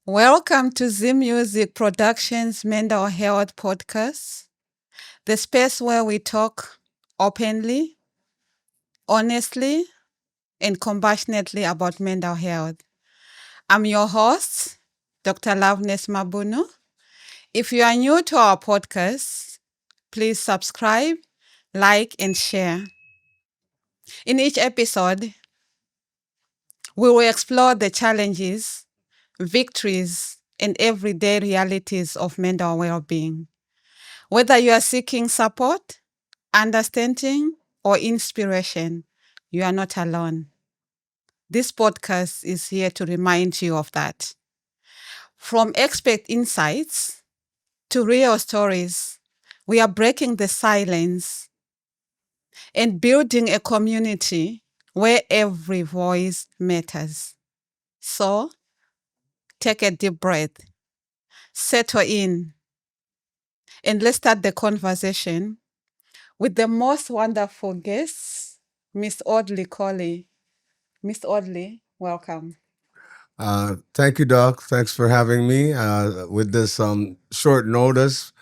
Welcome to Z Music Productions Mental Health Podcast, the space where we talk openly, honestly, and compassionately about mental health. I'm your host, Dr. Loveness Mabuno. If you are new to our podcast, please subscribe, like, and share. In each episode, we will explore the challenges, victories, and everyday realities of mental well being. Whether you are seeking support, understanding, or inspiration, you are not alone. This podcast is here to remind you of that. From expert insights to real stories, we are breaking the silence and building a community where every voice matters. So take a deep breath, settle in, and let's start the conversation with the most wonderful guest, Miss Odley Collie. Miss Odley, welcome. Thank you, Doc. Thanks for having me with this short notice.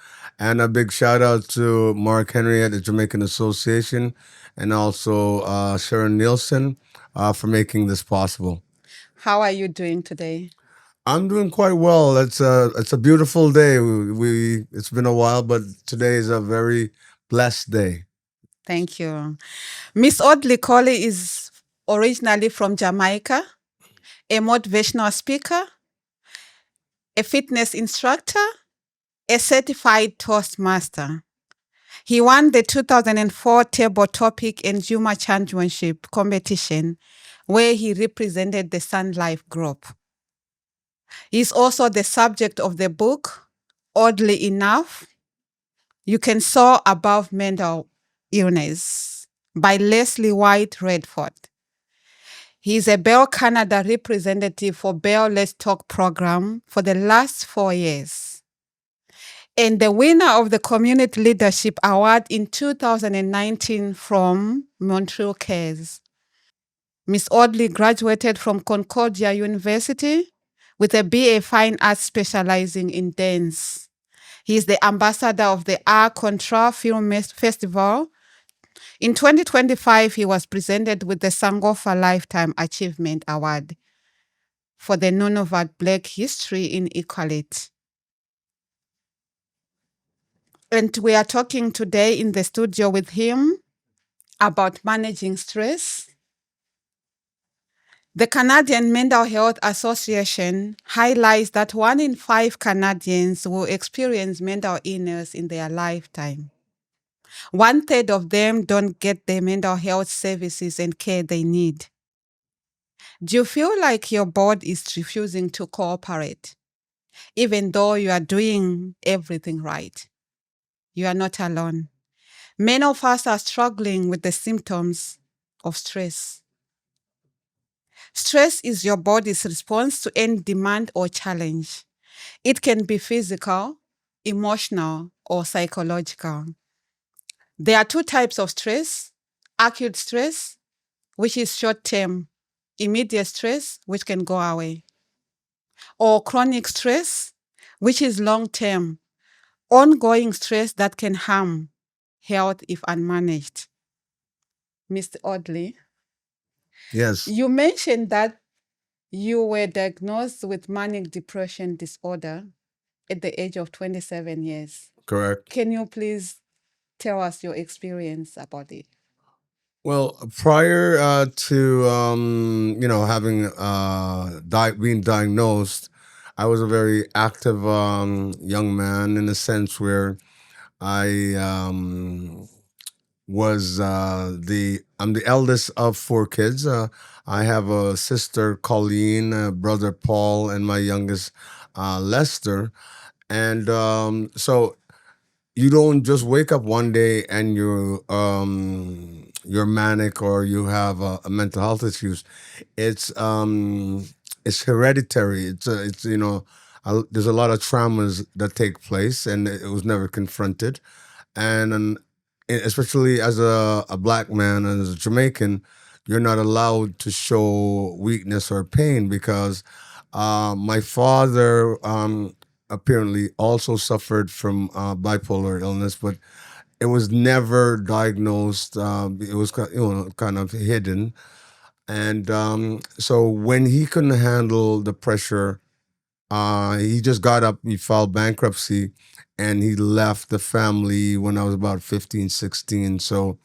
And a big shout out to Mark Henry at the Jamaican Association and also Sharon Nielsen for making this possible. How are you doing today? I'm doing quite well. It's a beautiful day. It's been a while, but today is a very blessed day. Thank you. Miss Odley Collie is originally from Jamaica, a motivational speaker, a fitness instructor, a certified Toastmaster. He won the 2004 Table Topic and Humor Championship competition, where he represented the Sun Life Group. He is also the subject of the book, Oddly Enough, You Can Soar Above Mental Illness by Leslie White Redford. He is a Bell Canada representative for Bell Let's Talk program for the last 4 years and the winner of the Community Leadership Award in 2019 from Montreal Cares. Miss Audley graduated from Concordia University with a BA Fine Arts specializing in dance. He is the ambassador of the Art Contra Film Festival. In 2025, he was presented with the Sangofa Lifetime Achievement Award for the Nunavut Black History in Equality. And we are talking today in the studio with him about managing stress. The Canadian Mental Health Association highlights that 1 in 5 Canadians will experience mental illness in their lifetime. 1/3 of them don't get the mental health services and care they need. Do you feel like your body is refusing to cooperate, even though you are doing everything right? You are not alone. Many of us are struggling with the symptoms of stress. Stress is your body's response to any demand or challenge. It can be physical, emotional, or psychological. There are two types of stress: acute stress, which is short term, immediate stress, which can go away, or chronic stress, which is long term, ongoing stress that can harm health if unmanaged. Mr. Audley, Yes, you mentioned that you were diagnosed with manic depression disorder at the age of 27 years. correct. Can you please tell us your experience about it? Well, prior to having being diagnosed, I was a very active young man in a sense where I was I'm the eldest of 4 kids. I have a sister Colleen, a brother Paul, and my youngest Lester. And so you don't just wake up one day and you're manic or you have a mental health issues. It's hereditary. It's there's a lot of traumas that take place and it was never confronted. And especially as a black man and as a Jamaican, you're not allowed to show weakness or pain because My father apparently also suffered from bipolar illness, but it was never diagnosed. It was kind of hidden, and so when he couldn't handle the pressure, he just got up. He filed bankruptcy, and he left the family when I was about 15, 16. So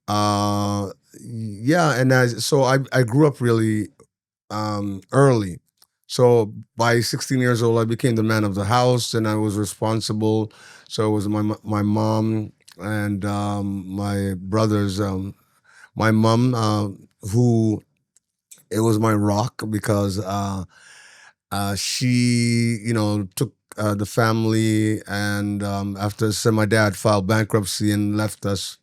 yeah, and I grew up really early. So by 16 years old, I became the man of the house, and I was responsible. So it was my mom and my brothers. My mom, who it was my rock because she, took the family, and after my dad filed bankruptcy and left us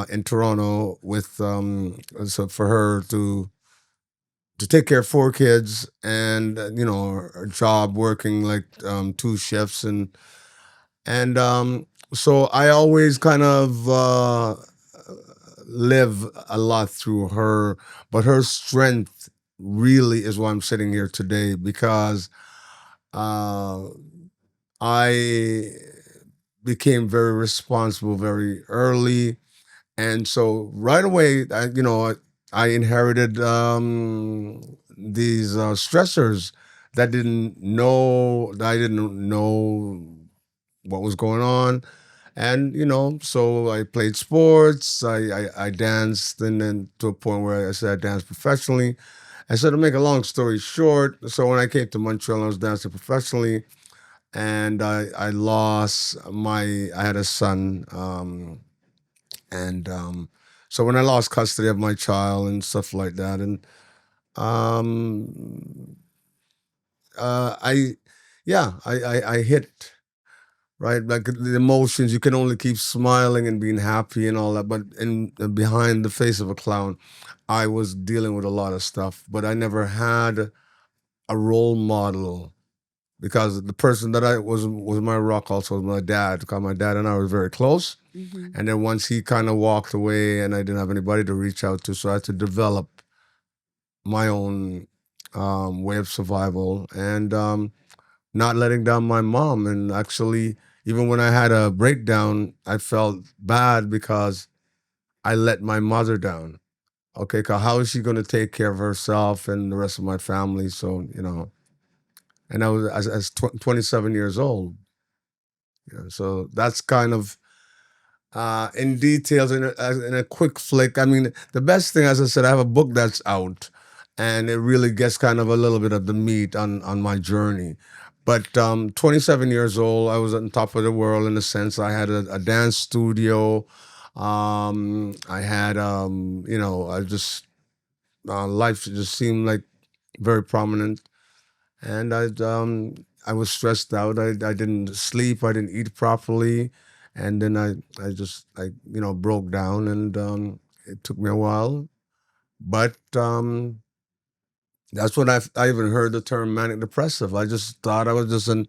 in Toronto with so for her to take care of four kids and a job working like two shifts and so I always kind of live a lot through her, but her strength really is why I'm sitting here today because uh, I became very responsible very early. And so right away, I inherited these stressors that I didn't know what was going on. And, so I played sports, I danced, and then to a point where I said I danced professionally. And so to make a long story short, so when I came to Montreal, I was dancing professionally, and I had a son. And so when I lost custody of my child and stuff like that, and um, I, yeah, I hit right like the emotions. You can only keep smiling and being happy and all that, but in behind the face of a clown, I was dealing with a lot of stuff. But I never had a role model because the person that I was my rock also was my dad. Because my dad and I were very close. Mm-hmm. And then once he kind of walked away and I didn't have anybody to reach out to, so I had to develop my own way of survival and not letting down my mom. And actually, even when I had a breakdown, I felt bad because I let my mother down. Okay, 'cause how is she going to take care of herself and the rest of my family? So, and I was as 27 years old. So that's kind of in details in a quick flick. I mean, the best thing, as I said, I have a book that's out, and it really gets kind of a little bit of the meat on my journey. But 27 years old, I was on top of the world in a sense. I had a dance studio. I had, I just life just seemed like very prominent, and I was stressed out. I didn't sleep. I didn't eat properly, and then I just broke down, and it took me a while, but that's when I even heard the term manic depressive. I just thought I was just an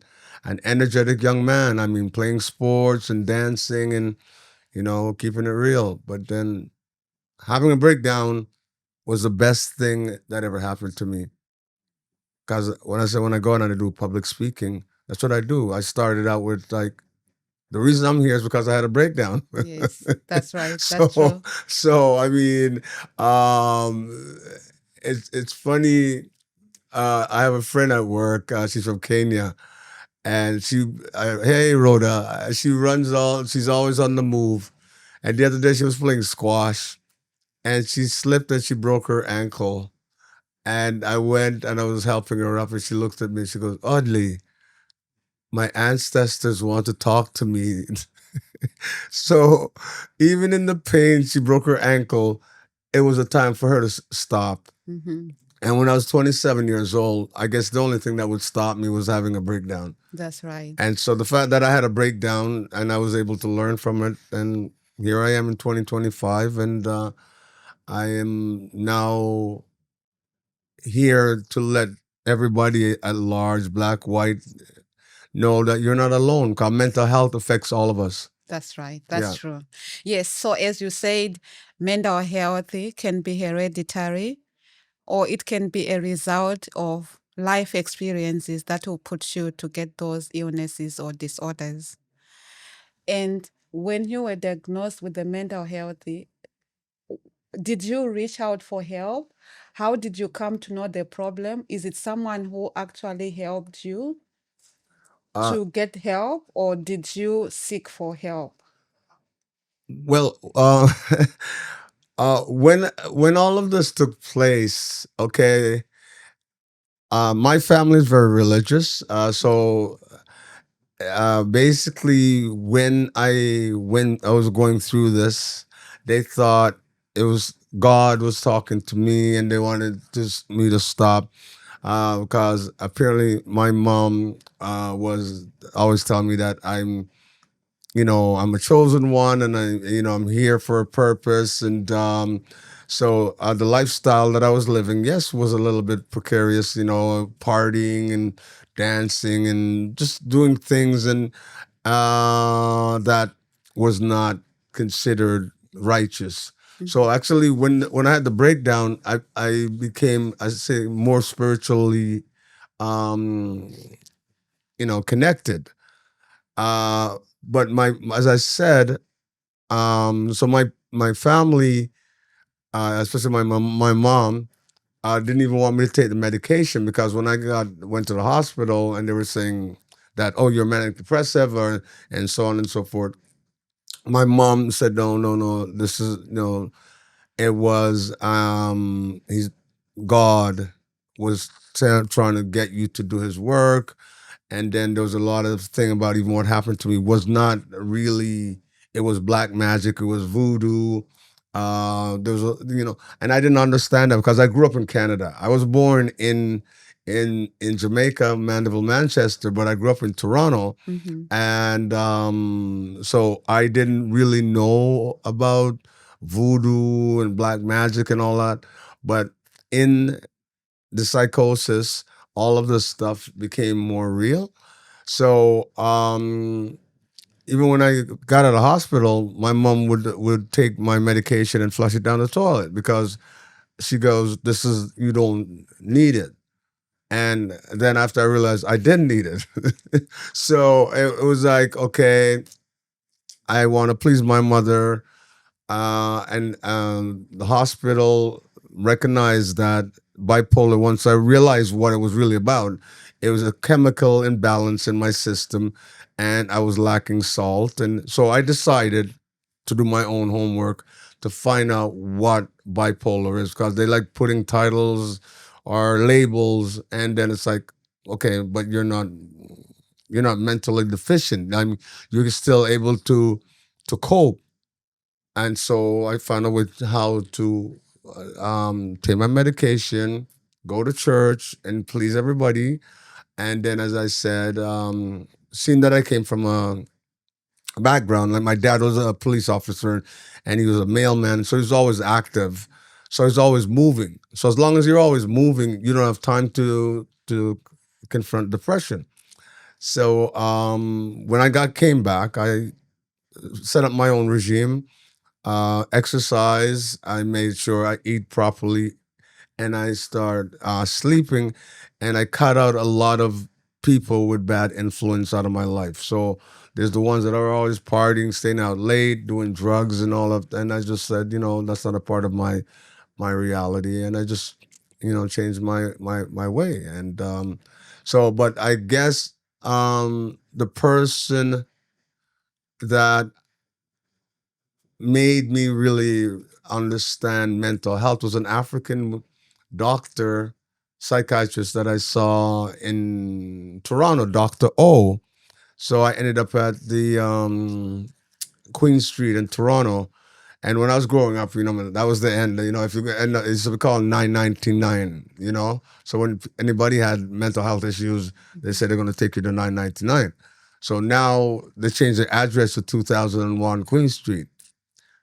energetic young man. I mean, playing sports and dancing and keeping it real. But then having a breakdown was the best thing that ever happened to me. Because when I go out and I do public speaking, that's what I do. I started out with like the reason I'm here is because I had a breakdown. Yes, that's right. That's so true. so I mean, um, it's funny. I have a friend at work. She's from Kenya, and hey Rhoda, she's always on the move. And the other day she was playing squash, and she slipped and she broke her ankle. And I went and I was helping her up, and she looked at me. She goes, "Oddly, my ancestors want to talk to me." So even in the pain, she broke her ankle. It was a time for her to stop. Mm-hmm. And when I was 27 years old, I guess the only thing that would stop me was having a breakdown. That's right. And so the fact that I had a breakdown and I was able to learn from it, and here I am in 2025, and I am now here to let everybody at large, black, white, know that you're not alone. Because mental health affects all of us. That's right. That's Yeah. true. Yes. So, as you said, mental health can be hereditary or it can be a result of life experiences that will put you to get those illnesses or disorders. And when you were diagnosed with the mental health, did you reach out for help? How did you come to know the problem? Is it someone who actually helped you Uh, to get help, or did you seek for help? well, when all of this took place, okay, my family is very religious, so basically when I was going through this, they thought it was God was talking to me, and they wanted me to stop, because apparently my mom was always telling me that I'm a chosen one, and I'm here for a purpose. And so the lifestyle that I was living, yes, was a little bit precarious, partying and dancing and just doing things, and that was not considered righteous. So actually, when I had the breakdown, I became, I say, more spiritually, um, connected. But as I said, so my family, especially my mom, didn't even want me to take the medication, because when I went to the hospital and they were saying that, oh, you're manic depressive, or and so on and so forth, my mom said, no, no, no, this is no. It was he's God was trying to get you to do His work. And then there was a lot of thing about even what happened to me was not really, it was black magic, it was voodoo. There was and I didn't understand that because I grew up in Canada. I was born in Jamaica, Mandeville, Manchester, but I grew up in Toronto. Mm-hmm. And so I didn't really know about voodoo and black magic and all that. But in the psychosis, all of this stuff became more real. So even when I got out of the hospital, my mom would take my medication and flush it down the toilet, because she goes, "This is, you don't need it." And then after I realized I didn't need it, so it was like, okay, I want to please my mother, and the hospital recognized that bipolar. Once I realized what it was really about, it was a chemical imbalance in my system, and I was lacking salt. And so I decided to do my own homework to find out what bipolar is, because they like putting titles or labels, and then it's like, okay, but you're not mentally deficient. I mean, you're still able to cope. And so I found out how to take my medication, go to church, and please everybody. And then, as I said, seeing that I came from a background, like my dad was a police officer, and he was a mailman, so he was always active. So he's always moving. So as long as you're always moving, you don't have time to confront depression. So when I came back, I set up my own regime, exercise. I made sure I eat properly, and I start sleeping, and I cut out a lot of people with bad influence out of my life. So there's the ones that are always partying, staying out late, doing drugs and all of. And I just said, that's not a part of my reality, and I just changed my way. And but I guess the person that made me really understand mental health was an African doctor, psychiatrist that I saw in Toronto, Dr. O. So I ended up at the Queen Street in Toronto. And when I was growing up, that was the end. If you and it's called 999. So when anybody had mental health issues, they said they're going to take you to 999. So now they changed the address to 2001 Queen Street.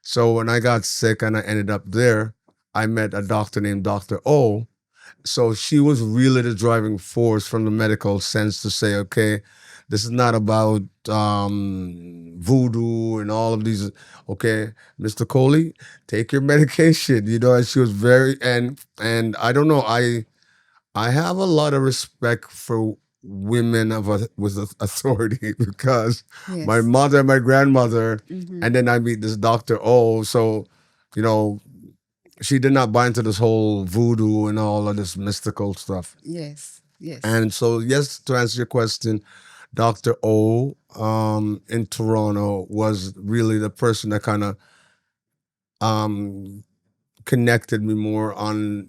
So when I got sick and I ended up there, I met a doctor named Dr. O. So she was really the driving force from the medical sense to say, okay, this is not about voodoo and all of these. Okay, Mr. Coley, take your medication. And she was very, and I don't know, I have a lot of respect for women with authority because my Yes. mother, my grandmother, Mm-hmm. and then I meet this Dr. O. So, you know, she did not buy into this whole voodoo and all of this mystical stuff. Yes. Yes. And so, yes, to answer your question, Dr. O in Toronto was really the person that kind of um, connected me more on,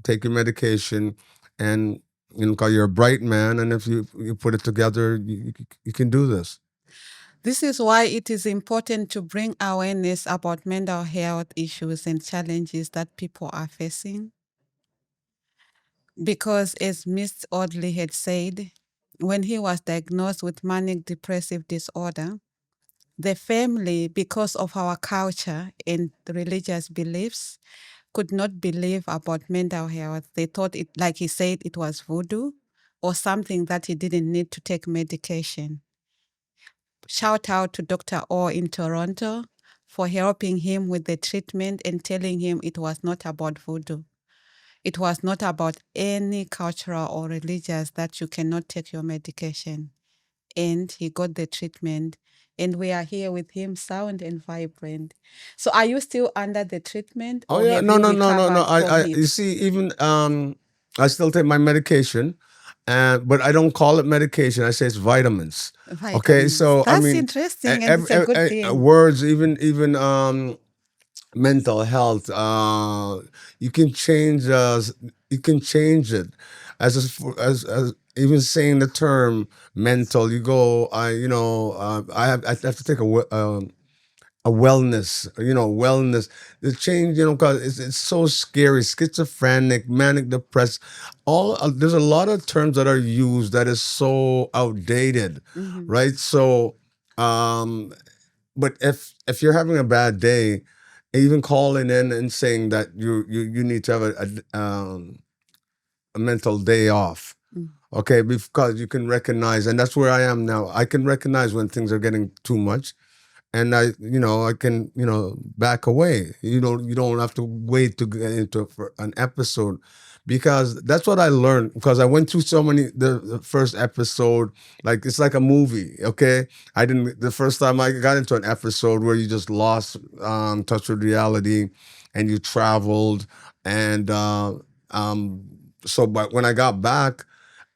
take your medication and, cause you're a bright man. And if you put it together, you can do this. This is why it is important to bring awareness about mental health issues and challenges that people are facing. Because, as Miss Audley had said, when he was diagnosed with manic depressive disorder, the family, because of our culture and religious beliefs, could not believe about mental health. They thought it, like he said, it was voodoo or something that he didn't need to take medication. Shout out to Dr. O in Toronto for helping him with the treatment and telling him it was not about voodoo. It was not about any cultural or religious that you cannot take your medication. And he got the treatment. And we are here with him, sound and vibrant. So, are you still under the treatment Oh or yeah, have no, you no, no, no, no. recovered from You it? see, even I still take my medication, and but I don't call it medication. I say it's vitamins. Okay, Vitamins. so I That's mean, interesting and it's a good thing. words, even mental health. You can change. You can change it as even saying the term mental. You go. I have to take a wellness, wellness. The change, because it's so scary. Schizophrenic, manic depressed. There's a lot of terms that are used that is so outdated, Mm-hmm. right? So, um, but if you're having a bad day, even calling in and saying that you need to have a mental day off. Mm. Okay, because you can recognize, and that's where I am now. I can recognize when things are getting too much, and I can, back away. You don't have to wait to get into for an episode, because that's what I learned. Because I went through so many. The first episode, like it's like a movie. Okay, I didn't. The first time I got into an episode where you just lost touch with reality, and you traveled, and um, so. But when I got back,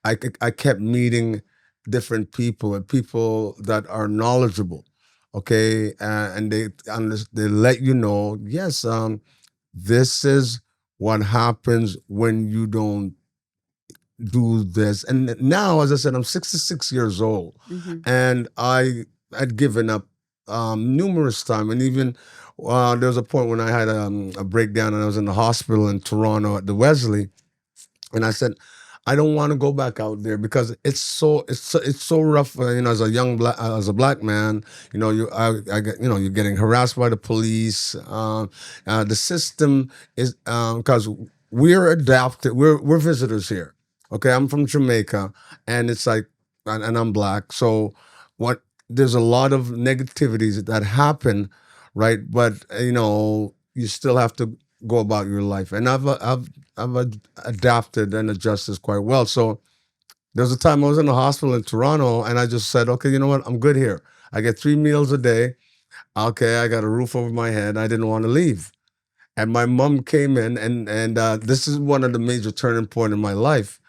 I kept meeting different people and people that are knowledgeable, okay, and they let you know, yes, this is what happens when you don't do this. And now, as I said, I'm 66 years old, Mm-hmm. and I had given up numerous times, and even there was a point when I had a breakdown, and I was in the hospital in Toronto at the Wesley, and I said, I don't want to go back out there because it's so rough. As a as a black man, I get, you're getting harassed by the police. The system is because we're adapted. We're visitors here. Okay, I'm from Jamaica, and it's like, and I'm black. So what? There's a lot of negativities that happen, right? But you still have to go about your life, and I've adapted and adjusted quite well. So there was a time I was in the hospital in Toronto, and I just said, okay, you know what? I'm good here. I get 3 meals a day. Okay, I got a roof over my head. I didn't want to leave. And my mom came in, and this is one of the major turning point in my life.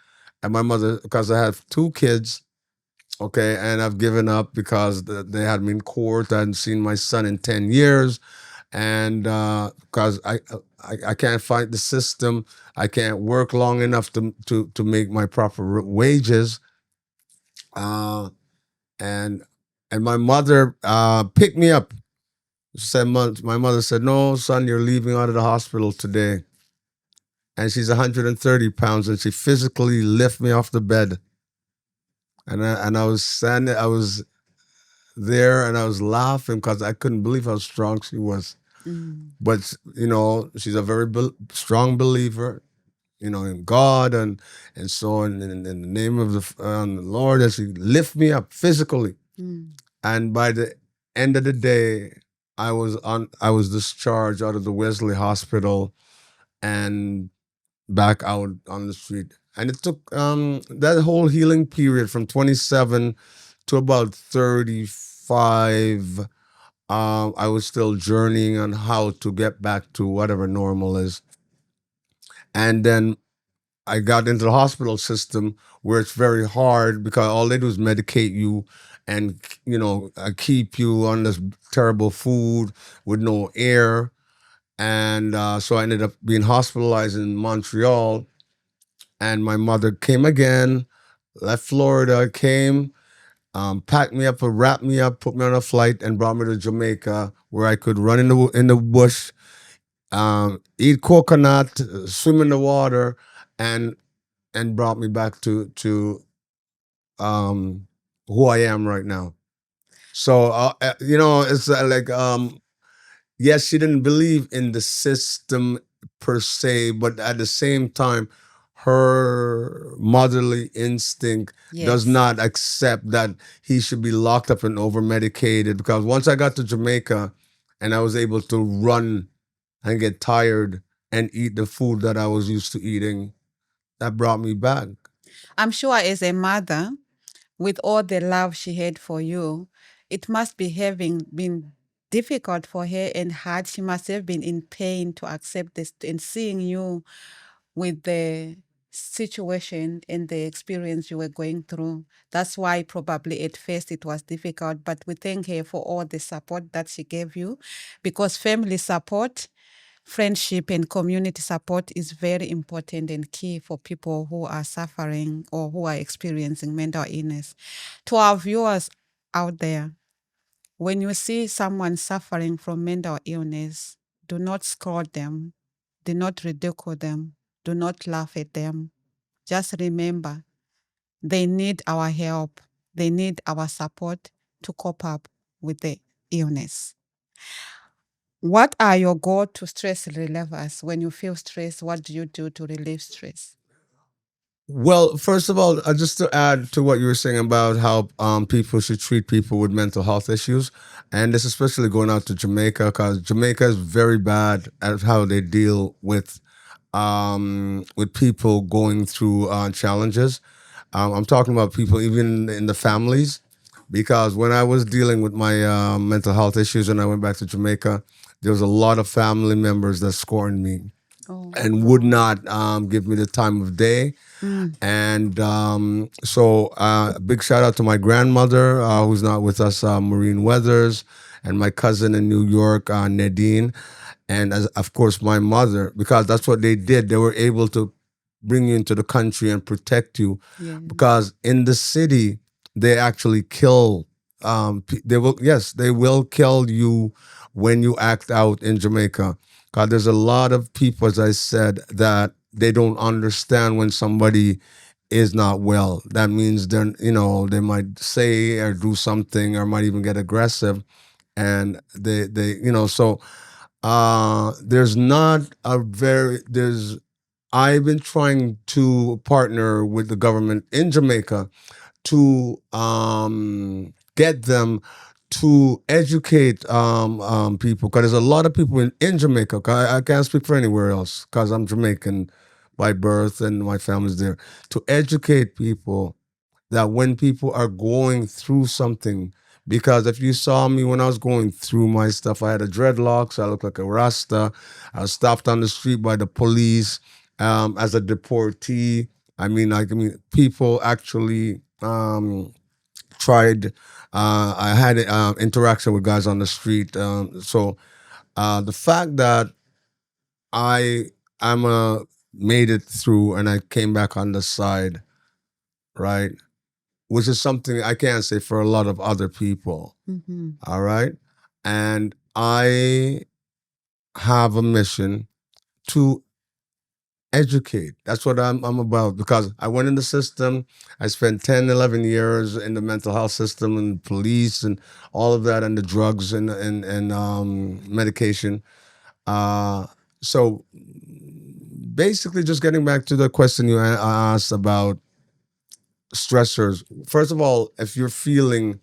And my mother, because I have two kids, okay, and I've given up because they had me in court. I hadn't seen my son in 10 years, and because I can't fight the system, I can't work long enough to make my proper wages, uh, and and my mother picked me up. She said, my mother said, "No, son, you're leaving out of the hospital today." And she's 130 pounds, and she physically lifted me off the bed, and I was standing, I was there, and I was laughing because I couldn't believe how strong she was. Mm. But she's a very strong believer, in God, and so on, in the name of the Lord, as He lift me up physically. Mm. And by the end of the day, I was discharged out of the Wesley Hospital and back out on the street. And it took that whole healing period from 27 to about 35. I was still journeying on how to get back to whatever normal is. And then I got into the hospital system where it's very hard because all they do is medicate you and, keep you on this terrible food with no air. And so I ended up being hospitalized in Montreal. And my mother came again, left Florida, came, packed me up, wrapped me up, put me on a flight, and brought me to Jamaica, where I could run in the bush, eat coconut, swim in the water, and brought me back to um, who I am right now. So it's like yes, she didn't believe in the system per se, but at the same time, her motherly instinct does Yes. not accept that he should be locked up and over medicated. Because once I got to Jamaica and I was able to run and get tired and eat the food that I was used to eating, that brought me back. I'm sure as a mother, with all the love she had for you, it must be having been difficult for her and hard. She must have been in pain to accept this and seeing you with the situation and the experience you were going through. That's why probably at first it was difficult, but we thank her for all the support that she gave you, because family support, friendship, and community support is very important and key for people who are suffering or who are experiencing mental illness. To our viewers out there, when you see someone suffering from mental illness, do not scold them, do not ridicule them, do not laugh at them. Just remember, they need our help, they need our support to cope up with the illness. What are your go-to stress relievers? When you feel stressed, what do you do to relieve stress? Well, first of all, just to add to what you were saying about how people should treat people with mental health issues, and this especially going out to Jamaica, because Jamaica is very bad at how they deal with people going through challenges. I'm talking about people even in the families, because when I was dealing with my mental health issues and I went back to Jamaica, there was a lot of family members that scorned me Oh, and would not give me the time of day. mm, And so, a big shout out to my grandmother, who's not with us, Maureen Weathers, and my cousin in New York, Nadine, and of course my mother, because that's what they did. They were able to bring you into the country and protect you, yes. because in the city they actually kill. They will, yes, they will kill you when you act out in Jamaica. God, there's a lot of people, as I said, that they don't understand when somebody is not well. That means they're, they might say or do something or might even get aggressive. And so there's not a there's, I've been trying to partner with the government in Jamaica to get them to educate people, because there's a lot of people in Jamaica. 'Cause I can't speak for anywhere else because I'm Jamaican by birth and my family's there. To educate people that when people are going through something, because if you saw me when I was going through my stuff, I had a dreadlocks, I looked like a Rasta, I was stopped on the street by the police as a deportee. People actually tried. I had interaction with guys on the street. So the fact that I I'm made it through and I came back on the side, right? Which is something I can't say for a lot of other people. Mm-hmm. All right. And I have a mission to educate. That's what I'm about, because I went in the system. I spent 10, 11 years in the mental health system and police and all of that, and the drugs and medication. Uh, so basically, just getting back to the question you asked about stressors. First of all, if you're feeling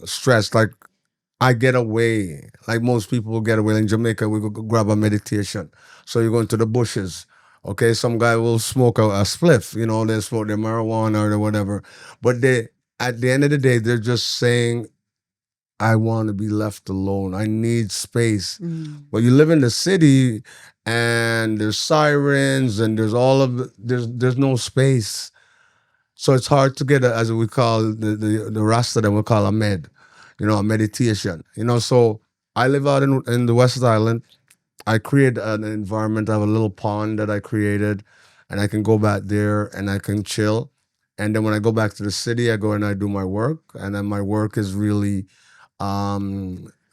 stressed, like I get away, like most people will get away in Jamaica, we go grab a meditation. So you go into the bushes Okay, some guy will smoke a spliff, they smoke their marijuana or whatever. But at the end of the day, they're just saying, I want to be left alone. I need space. Mm. But you live in the city and there's sirens and there's no space. So it's hard to get as we call the Rasta that we call a med, a meditation. So I live out in the West Island. I create an environment. I have a little pond that I created, and I can go back there and I can chill. And then when I go back to the city, I go and I do my work. And then my work is really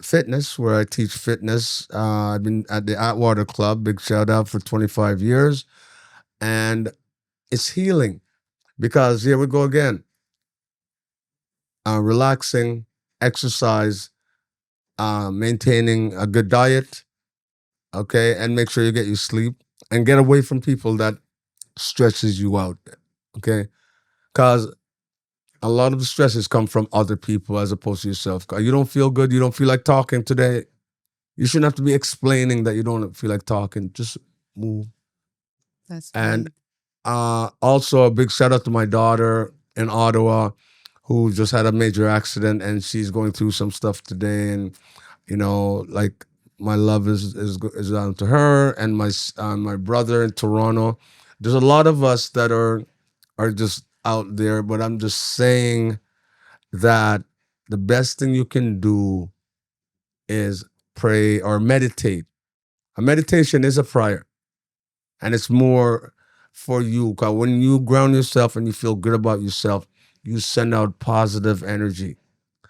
fitness, where I teach fitness. I've been at the Atwater Club, big shout out, for 25 years. And it's healing because here we go again, relaxing, exercise, maintaining a good diet, okay, and make sure you get your sleep and get away from people that stresses you out, okay? Because a lot of the stresses come from other people as opposed to yourself. 'Cause you don't feel good, you don't feel like talking today. You shouldn't have to be explaining that you don't feel like talking. Just move. That's And right. also a big shout out to my daughter in Ottawa, who just had a major accident and she's going through some stuff today. And like my love is down to her and my brother in Toronto. There's a lot of us that are just out there, but I'm just saying that the best thing you can do is pray or meditate. A meditation is a prayer, and it's more for you. 'Cause when you ground yourself and you feel good about yourself, you send out positive energy.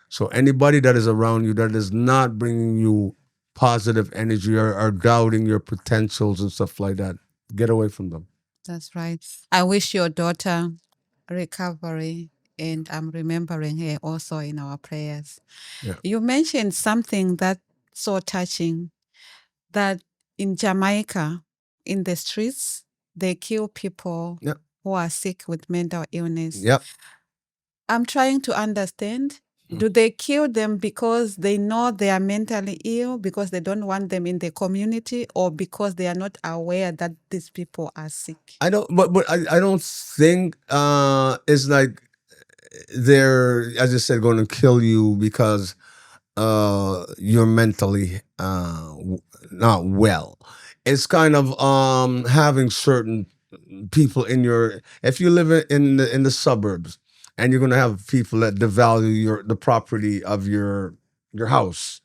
So anybody that is around you that is not bringing you positive energy or doubting your potentials and stuff like that, get away from them. That's right. I wish your daughter recovery, and I'm remembering her also in our prayers. Yeah. You mentioned something that's so touching, that in Jamaica, in the streets, they kill people Yep. who are sick with mental illness. Yep. I'm trying to understand. Mm. Do they kill them because they know they are mentally ill, because they don't want them in the community, or because they are not aware that these people are sick? I don't, but I don't think it's like they're, as I said, going to kill you because you're mentally not well. It's kind of having certain people in your, if you live in the suburbs, and you're going to have people that devalue the property of your house,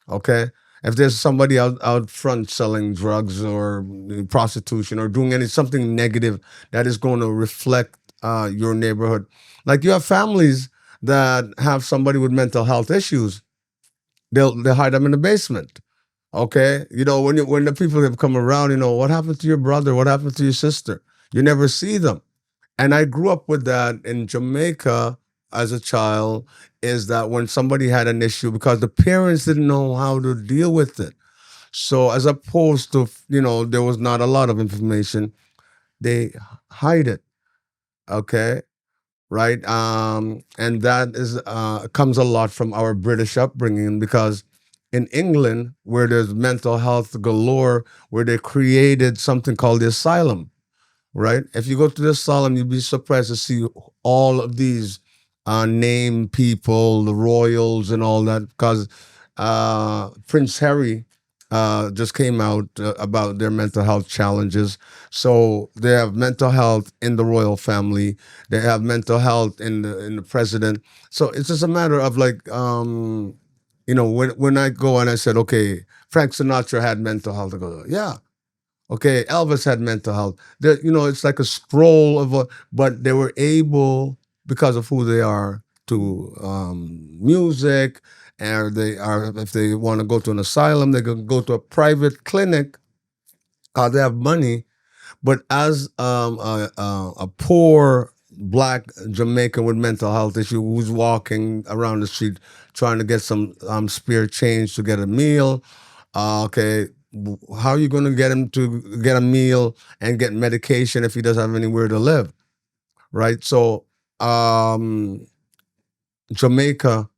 okay? If there's somebody out front selling drugs or prostitution or doing something negative that is going to reflect your neighborhood, like you have families that have somebody with mental health issues, they'll hide them in the basement. Okay, when the people have come around, what happened to your brother? What happened to your sister? You never see them. And I grew up with that in Jamaica as a child. Is that when somebody had an issue because the parents didn't know how to deal with it. So as opposed to there was not a lot of information, they hide it. Okay, right? And that is comes a lot from our British upbringing because in England, where there's mental health galore, where they created something called the asylum, right? If you go to the asylum, you'd be surprised to see all of these named people, the royals, and all that, because Prince Harry just came out about their mental health challenges. So they have mental health in the royal family. They have mental health in the president. So it's just a matter of like, when I go and I said, okay, Frank Sinatra had mental health. I go, yeah. Okay, Elvis had mental health. It's like a scroll but they were able, because of who they are, to music, and they are, if they want to go to an asylum, they can go to a private clinic. They have money, but as a poor black Jamaican with mental health issue who's walking around the street trying to get some spare change to get a meal, okay, how are you going to get him to get a meal and get medication if he doesn't have anywhere to live, right? So Jamaica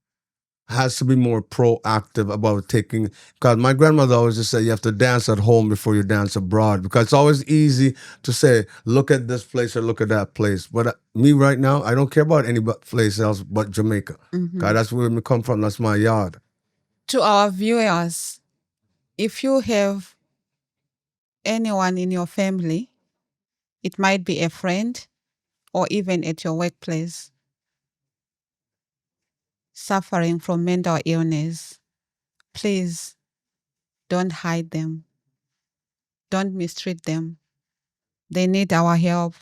has to be more proactive about taking, because my grandmother always just said you have to dance at home before you dance abroad, because it's always easy to say look at this place or look at that place, but me right now I don't care about any place else but Jamaica, Mhm. because that's where we come from, that's my yard. To our viewers, if you have anyone in your family, it might be a friend or even at your workplace, suffering from mental illness, please don't hide them. Don't mistreat them. They need our help.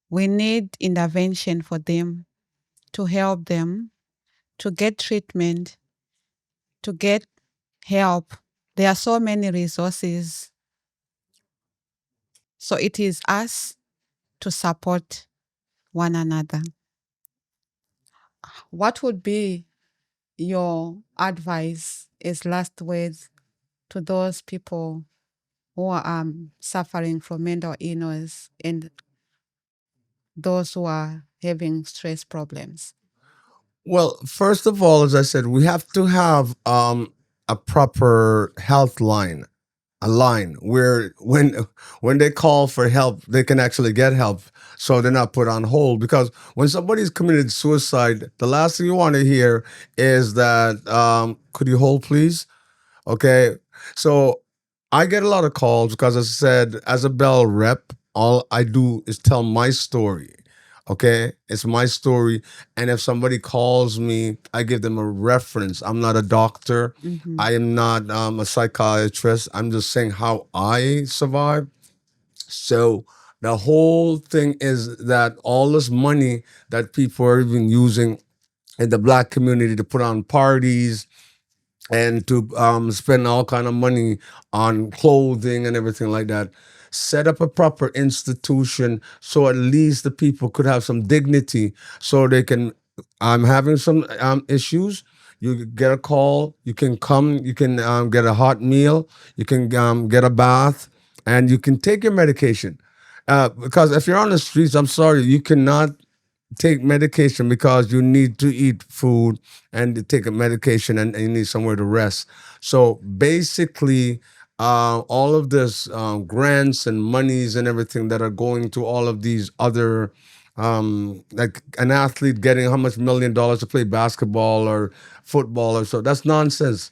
We need intervention for them to help them to get treatment, to get help. There are so many resources. So it is us to support one another. What would be your advice as last words to those people who are suffering from mental illness and those who are having stress problems? Well, first of all, as I said, we have to have a proper health line, a line where when they call for help, they can actually get help, so they're not put on hold. Because when somebody's committed suicide, the last thing you want to hear is that could you hold, please? Okay. So I get a lot of calls because, as I said, as a Bell rep, all I do is tell my story. Okay. It's my story. And if somebody calls me, I give them a reference. I'm not a doctor. Mhm. I am not a psychiatrist. I'm just saying how I survived. So the whole thing is that all this money that people are even using in the black community to put on parties and to spend all kind of money on clothing and everything like that. Set up a proper institution so at least the people could have some dignity, so they can. I'm having some issues. You get a call. You can come. You can get a hot meal. You can get a bath, and you can take your medication. Because if you're on the streets, I'm sorry, you cannot take medication because you need to eat food and to take a medication, and you need somewhere to rest. So basically, all of this grants and monies and everything that are going to all of these other, like an athlete getting how much $1 million to play basketball or football or so, that's nonsense.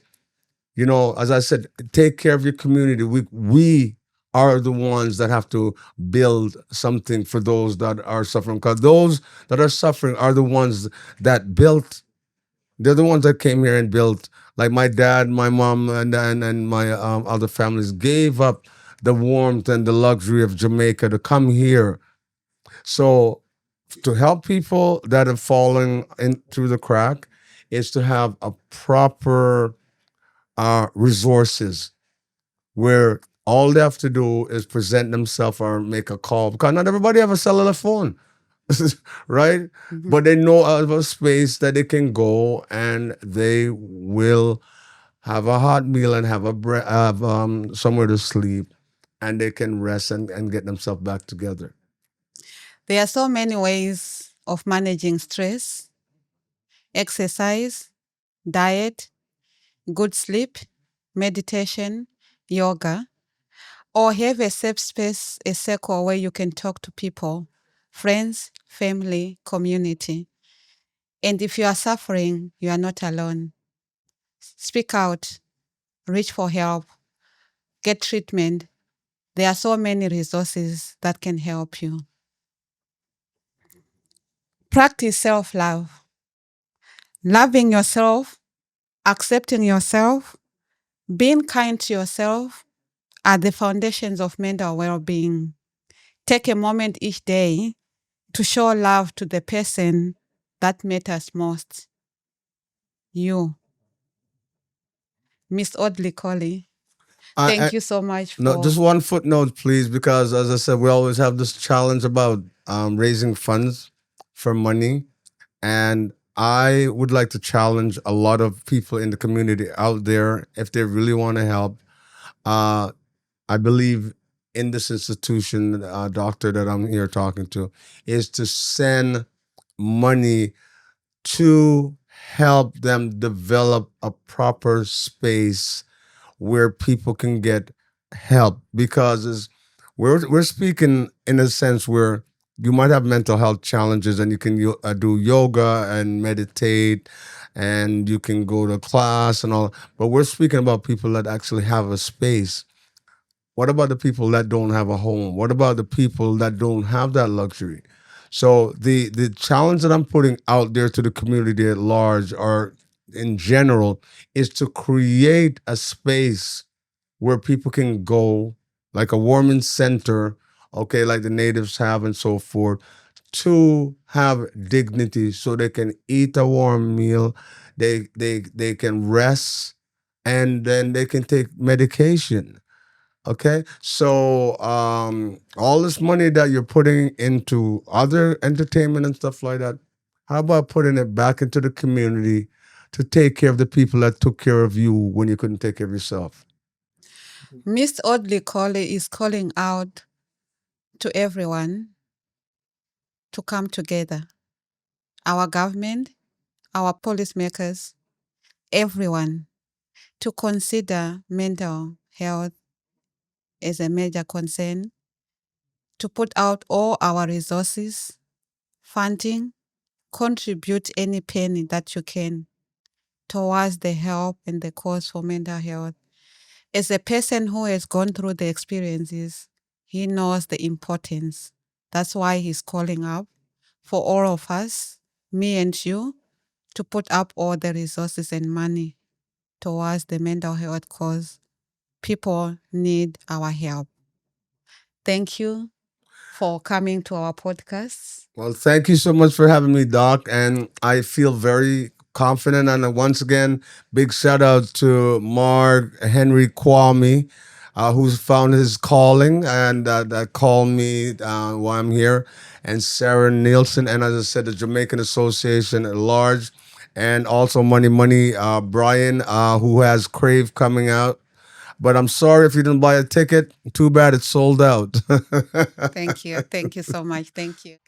You know, as I said, take care of your community. We are the ones that have to build something for those that are suffering. Because those that are suffering are the ones that built. They're the ones that came here and built. Like my dad, my mom, and my other families gave up the warmth and the luxury of Jamaica to come here. So to help people that have fallen in through the crack is to have a proper resources where all they have to do is present themselves or make a call, because not everybody have a cellular phone. Right? Mhm. But they know of a space that they can go and they will have a hot meal and have somewhere to sleep, and they can rest and get themselves back together. There are so many ways of managing stress: exercise, diet, good sleep, meditation, yoga, or have a safe space, a circle where you can talk to people, friends, family, community. And if you are suffering, you are not alone. Speak out, reach for help, get treatment. There are so many resources that can help you. Practice self love, loving yourself, accepting yourself, being kind to yourself are the foundations of mental well being. Take a moment each day to show love to the person that matters most. You, Miss Odley Collie. I Thank you so much No, for. just one footnote, please, because as I said, we always have this challenge about raising funds for money. And I would like to challenge a lot of people in the community out there, if they really want to help. Uh, I believe in this institution, doctor that I'm here talking to, is to send money to help them develop a proper space where people can get help, because we're speaking in a sense where you might have mental health challenges and you can do yoga and meditate, and you can go to class and all, but we're speaking about people that actually have a space. What about the people that don't have a home? What about the people that don't have that luxury? So the challenge that I'm putting out there to the community at large, or in general, is to create a space where people can go, like a warming center, okay, like the natives have and so forth, to have dignity so they can eat a warm meal, they can rest, and then they can take medication. Okay, so all this money that you're putting into other entertainment and stuff like that, how about putting it back into the community to take care of the people that took care of you when you couldn't take care of yourself? Miss Odley Collie is calling out to everyone to come together. Our government, our policymakers, everyone, to consider mental health as a major concern, to put out all our resources, funding, contribute any penny that you can towards the help and the cause for mental health. As a person who has gone through the experiences, he knows the importance. That's why he's calling up for all of us, me and you, to put up all the resources and money towards the mental health cause. People need our help. Thank you for coming to our podcast. Well, thank you so much for having me, Doc. And I feel very confident. And once again, big shout out to Mark Henry Kwame, who's found his calling and that called me while I'm here, and Sarah Nielsen. And as I said, the Jamaican Association at large. And also Money Money Brian, who has Crave coming out. But I'm sorry if you didn't buy a ticket. Too bad it's sold out. Thank you. Thank you so much. Thank you.